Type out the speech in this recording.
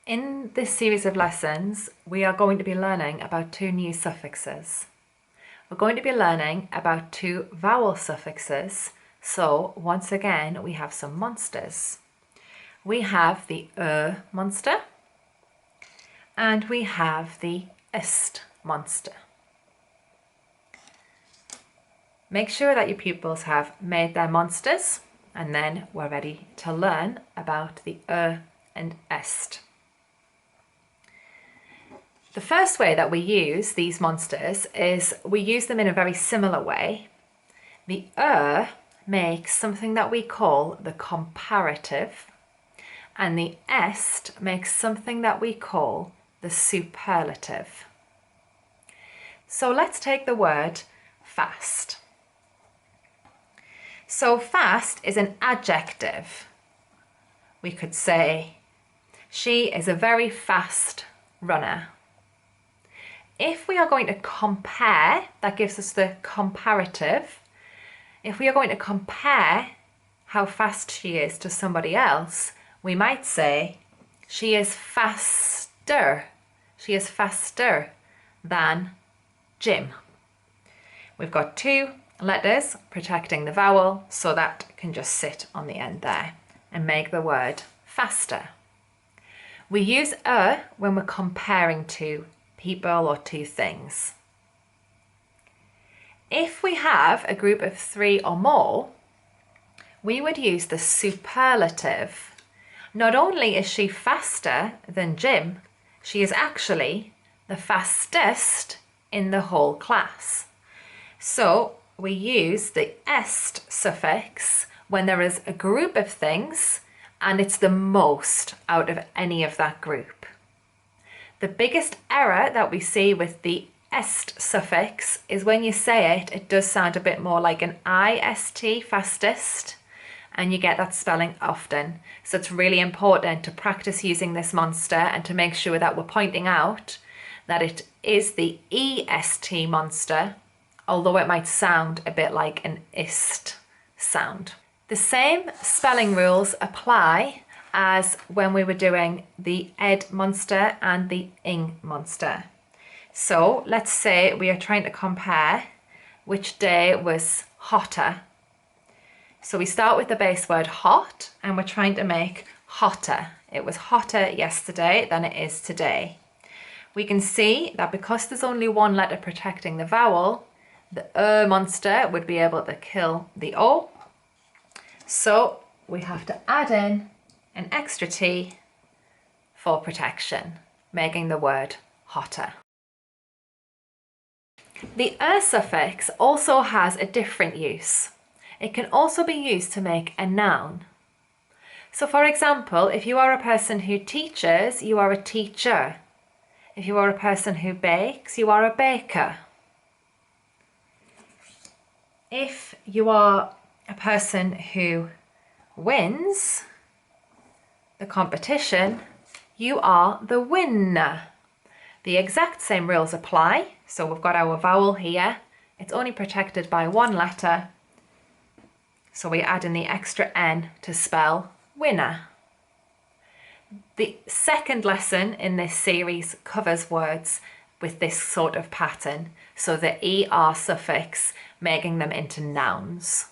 In this series of lessons, we are going to be learning about two new suffixes. We're going to be learning about two vowel suffixes. So once again, we have some monsters. We have the monster and we have the ist monster. Make sure that your pupils have made their monsters, and then we're ready to learn about the and est. The first way that we use these monsters is we use them in a very similar way. The makes something that we call the comparative, and the est makes something that we call the superlative. So let's take the word fast. So fast is an adjective. We could say, she is a very fast runner. If we are going to compare, that gives us the comparative. If we are going to compare how fast she is to somebody else, we might say, she is faster. She is faster than Jim. We've got two letters protecting the vowel, so that can just sit on the end there and make the word faster. We use when we're comparing two people or two things. If we have a group of three or more, we would use the superlative. Not only is she faster than Jim, she is actually the fastest in the whole class. So we use the est suffix when there is a group of things and it's the most out of any of that group. The biggest error that we see with the est suffix is when you say it, it does sound a bit more like an ist, fastest, and you get that spelling often. So it's really important to practice using this monster and to make sure that we're pointing out that it is the est monster, although it might sound a bit like an ist sound. The same spelling rules apply as when we were doing the ed monster and the ing monster. So let's say we are trying to compare which day was hotter. So we start with the base word hot and we're trying to make hotter. It was hotter yesterday than it is today. We can see that because there's only one letter protecting the vowel, the monster would be able to kill the O. So we have to add in an extra T for protection, making the word hotter. The suffix also has a different use. It can also be used to make a noun. So for example, if you are a person who teaches, you are a teacher. If you are a person who bakes, you are a baker. If you are a person who wins the competition, you are the winner. The exact same rules apply. So we've got our vowel here. It's only protected by one letter. So we add in the extra N to spell winner. The second lesson in this series covers words with this sort of pattern. So the ER suffix, making them into nouns.